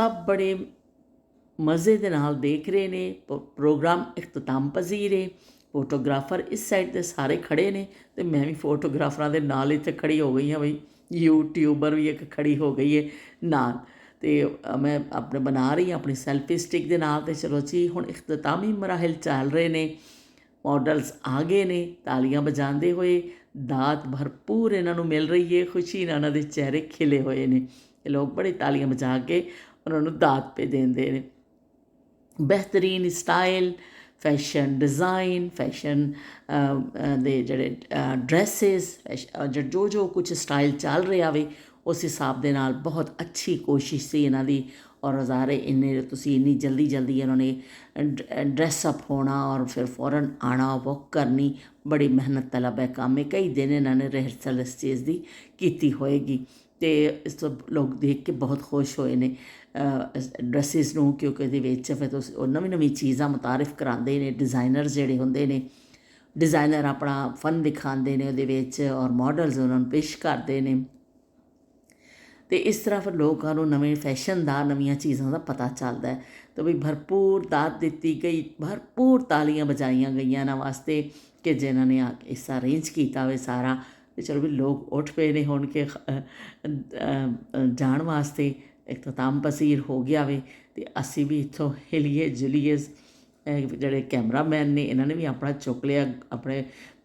सब बड़े मज़े दे नाल देख रहे ने। प्रोग्राम इख्तिताम पजीर है। फोटोग्राफर इस साइड ते सारे खड़े ने ते मैं भी फोटोग्राफरां दे नाल इत्थे खड़ी हो गई हाँ बई। यूट्यूबर भी एक खड़ी हो गई है नाल। ते मैं अपने बना रही हाँ अपनी सैल्फी स्टिक दे नाल। ते चलो जी हुण इख्तितामी मराहिल चल रहे ने। मॉडल्स आ गए ने तालियां बजाते हुए। दात भरपूर इन्हां नूं मिल रही है। खुशी नाल इन्हां दे चेहरे खिले हुए ने। लोग बड़ी तालियां बजा के उन्हां नूं दात पे देंदे ने। बेहतरीन स्टाइल, फैशन डिज़ाइन, फैशन दे जेह्ड़े ड्रैसेस, जो जो कुछ स्टाइल चल रहा वे उस हिसाब दे नाल बहुत अच्छी कोशिश सी इन्हां दी। और नज़ारे इन्ने तुसी इन्नी जल्दी जल्दी इन्होंने ड्रैसअप होना और फिर फ़ौरन आना वॉक करनी बड़ी मेहनत तलब है काम है। कई दिन इन्होंने रिहर्सल इस चीज़ की कीती होएगी। तो इस तो लोग देख के बहुत खुश होए ने ड्रैसिस नूं, क्योंकि इहदे विच फिर तुस नवीं नवीं चीज़ां मुतारिफ करांदे ने। डिज़ाइनर जिहड़े हुंदे ने, डिज़ाइनर अपना फन दिखाते हैं उहदे विच और मॉडल्स उन्होंने पेश करते हैं। तो इस तरह फिर लोगों को नवे फैशन का नवीं चीज़ों का पता चलता है। तो भी भरपूर दात दी गई, भरपूर तालियां बजाइया गई इन्हां वास्ते कि जिन्होंने हिस्सा अरेंज किया हुए सारा। तो चलो भी लोग उठ पे ने हुण के जाण वास्ते इख्तिताम पसीर हो गया वे। तो असी भी इत्थों हिलीए जुलीए। ਜਿਹੜੇ कैमरामैन ने इन्होंने भी अपना चुक लिया, अपने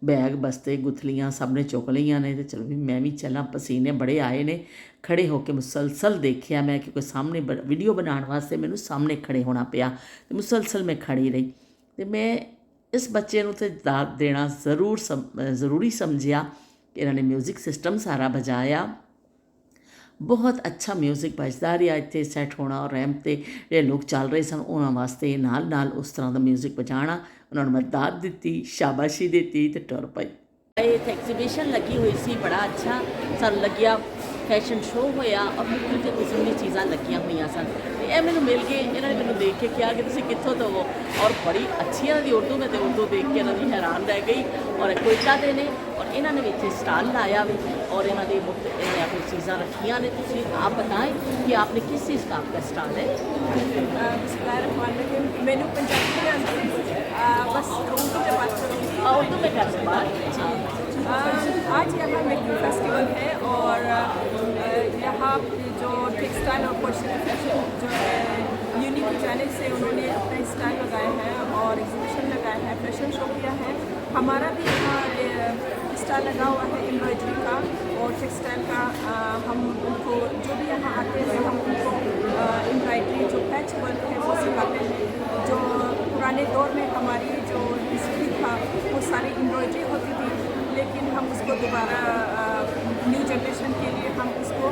बैग बस्ते गुथलियाँ सब ने चुक लिया ने। तो चलो भी मैं भी चला, पसीने बड़े आए ने। खड़े होकर मुसलसल देखिया मैं, क्योंकि सामने वीडियो बनाने वास्ते मैनू सामने खड़े होना पिया। तो मुसलसल मैं खड़ी रही। तो मैं इस बच्चे नूं ते दात देना ज़रूरी समझिया कि इन्होंने म्यूजिक सिस्टम सारा बजाया। बहुत अच्छा म्यूजिक बजदा रहा इत्थे सैट होना। और रैंप ते जे लोग चल रहे सन उन्हां वास्ते नाल नाल उस तरह का म्यूजिक बजाना। उन्होंने मैं दात दी, शाबाशी दी तो टुर पई। इत्थे एग्जीबिशन लगी हुई सी, बड़ा अच्छा सन लग्या। फैशन शो होया और मुख्तलिफ किस्म की चीज़ां लगियां हुई सन। ये मैंने मिल गए, इन्होंने मैंने देख के किया कि तुसीं कित्थों तो हो। और बड़ी अच्छी इन्हां दी उर्दू, मैं तो उर्दू देख के इन्हां दी हैरान रह गई। और कोयटा दे ने और इन्होंने भी इत्थे स्टाल लाया भी और इन्हां दी इन्होंने अपनी चीज़ां रखियां ने। तुसीं आप बताएं कि आपने किस चीज़ का आपका स्टाल है? मैनू पंजाबी में आती बस उर्दू में बात करूँगी। उर्दू में कर बात। आज यहाँ मेकिंग फेस्टिवल है और यहाँ जो टेक्सटाइल और पर्शियन फैशन जो है यूनिक चैनल से उन्होंने अपना स्टाइल लगाया है और एग्जीबिशन लगाया है, फैशन शो किया है। हमारा भी यहाँ स्टाइल लगा हुआ है एम्ब्रॉयडरी का और टेक्सटाइल का। हम उनको जो भी यहाँ आते हैं हम उनको एम्ब्रॉयडरी जो पैच वर्क है वो सिखाते हैं। जो पुराने दौर में हमारी जो हिस्ट्री था वो सारी एम्ब्रॉयडरी होती थी, लेकिन हम उसको दोबारा न्यू जनरेशन के लिए हम उसको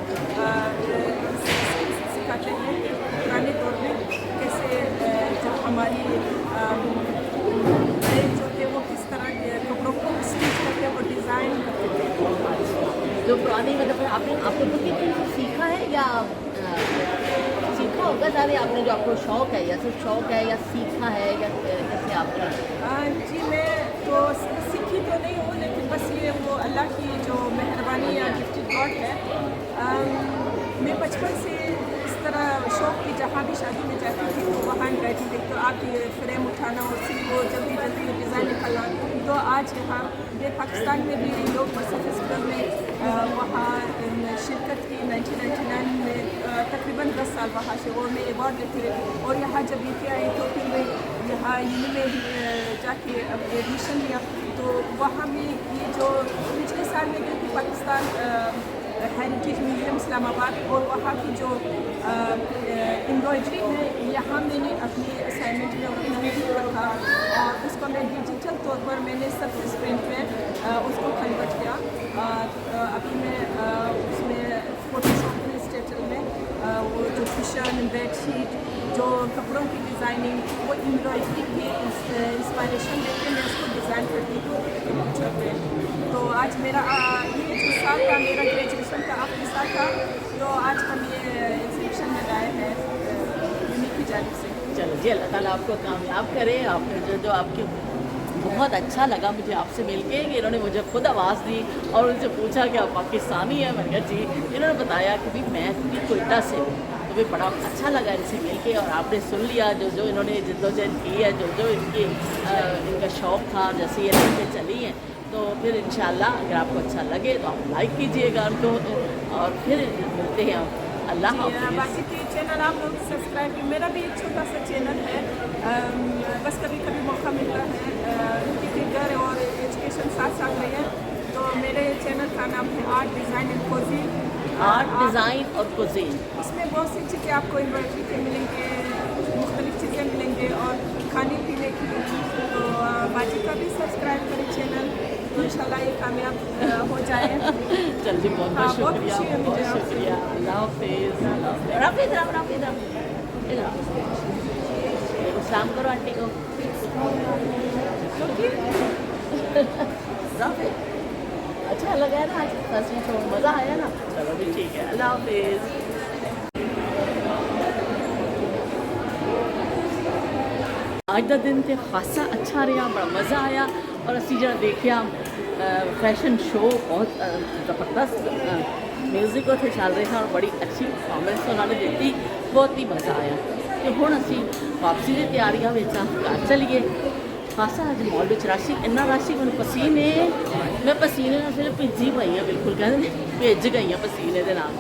सिखाते हैं कि पुराने दौर में कैसे जो हमारी जो थे वो किस तरह कपड़ों को स्टिच करके वो डिज़ाइन करते थे। जो पुरानी मतलब आपने सीखा है या सीखा होगा सारे आपने, जो आपको शौक़ है या सिर्फ शौक़ है या सीखा है या कैसे आपने? जी मैं तो सीखी तो नहीं हूँ, लेकिन बस ये वो अल्लाह की जो मेहरबानी या गिफ्टेड गॉड है। मैं बचपन से इस तरह शौक़ की जहाँ भी शादी में जाती थी तो वहाँ बैठी थी तो आप ये फ्रेम उठाना और फिर वो जल्दी जल्दी डिज़ाइन निकालना। तो आज यहाँ ये पाकिस्तान में भी लोग मर्सा फेस्टिवल में वहाँ शिरकत की 1999 में तकरीबन 10 साल वहाँ से और मैं अवार्ड लेती रही। और यहाँ जब ये आई तो फिर मैं यहाँ यूनी में जाके अब एडमिशन लिया। तो वहाँ में ये जो पिछले साल में गई थी पाकिस्तान हेरिटेज म्यूज़ियम इस्लामाबाद, और वहाँ की जो एम्ब्रॉयडरी है यहाँ मैंने अपनी असाइनमेंट में अपना वीडियो रखा और उसको मैं डिजिटल तौर पर मैंने सब प्रिंट में उसको कन्वर्ट किया। अभी मैं उसमें फोटोशॉप इलस्ट्रेटर में वो जो कुशन बेडशीट जो कपड़ों की डिज़ाइनिंग वो एम्ब्रॉयडरी की इंस्पायरेशन लेके मैं उसको डिज़ाइन करती हूँ कंप्यूटर पे। तो आज मेरा ये जो साल का मेरा ग्रेजुएशन का आखिरी साल था, तो आज हम ये एग्जीबिशन में लाए हैं यूनिक की जानिब से। चलो जी, अल्लाह ताला आपको कामयाब करे। आपने जो आपके बहुत अच्छा लगा मुझे आपसे मिलके कि इन्होंने मुझे खुद आवाज़ दी और उनसे पूछा कि आप पाकिस्तानी हैं। मैंने कहा जी। इन्होंने बताया कि भाई मैं भी कोयटा से हूँ, तो हमें बड़ा अच्छा लगा इनसे मिल के, और आपने सुन लिया जो जो इन्होंने जद्दोजहद की है, जो जो इनका शौक़ था, जैसे ये लाइफें चली हैं। तो फिर इंशाल्लाह अगर आपको अच्छा लगे तो आप लाइक कीजिएगा उनको, और फिर मिलते हैं हम। अल्लाह हाफ़िज़। बाकी के चैनल आप लोग सब्सक्राइब, मेरा भी एक छोटा सा चैनल है, बस कभी कभी मौका मिलता है क्योंकि फिगर और एजुकेशन साथ साथ रहे हैं, तो मेरे चैनल का नाम है art design and cuisine. Art design और कुज़ीन, इसमें बहुत सी चीज़ें आपको एम्ब्रॉयडरी के मिलेंगे, मुख्तलिफ चीज़ें मिलेंगे और खाने पीने की। तो बाजी का भी सब्सक्राइब करें चैनल, तो इंशाल्लाह ये कामयाब हो जाए। चलिए बहुत हाँ, बहुत बहुत शुक्रिया, खुशी है बहुत मुझे आपसे। शुक्रिया। अल्लाह हाफ़िज़। राफिद सलाम करो आंटी को। राफिद अच्छा लगा है ना आज फर्स्ट शो, मज़ा आया ना? चलो भी ठीक है, अल्लाह हाफ़िज़। ਅੱਜ ਦਾ ਦਿਨ ਤੇ ਖਾਸਾ ਅੱਛਾ ਰਿਹਾ, ਬੜਾ ਮਜ਼ਾ ਆਇਆ, ਔਰ ਅਸੀਂ ਜਿਹੜਾ ਦੇਖਿਆ ਫੈਸ਼ਨ ਸ਼ੋਅ ਬਹੁਤ ਜ਼ਬਰਦਸਤ ਮਿਊਜ਼ਿਕ ਉੱਥੇ ਚੱਲ ਰਿਹਾ, ਔਰ ਬੜੀ ਅੱਛੀ ਪਰਫਾਰਮੈਂਸ ਉਹਨਾਂ ਨੇ ਦਿੱਤੀ, ਬਹੁਤ ਹੀ ਮਜ਼ਾ ਆਇਆ। ਤੇ ਹੁਣ ਅਸੀਂ ਵਾਪਸੀ ਦੀ ਤਿਆਰੀਆਂ ਵਿੱਚ ਆ, ਘਰ ਚਲੀਏ। ਖਾਸਾ ਅੱਜ ਮਾਲ ਵਿੱਚ ਰਸ਼ ਸੀ, ਇੰਨਾ ਰਸ਼ ਸੀ ਮੈਨੂੰ ਪਸੀਨੇ, ਮੈਂ ਪਸੀਨੇ ਨਾਲ ਸਿਰਫ ਭਿੱਜੀ ਪਈ ਹਾਂ, ਬਿਲਕੁਲ ਕਹਿੰਦੇ ਨੇ ਭਿੱਜ ਗਈ ਹਾਂ ਪਸੀਨੇ ਦੇ ਨਾਲ।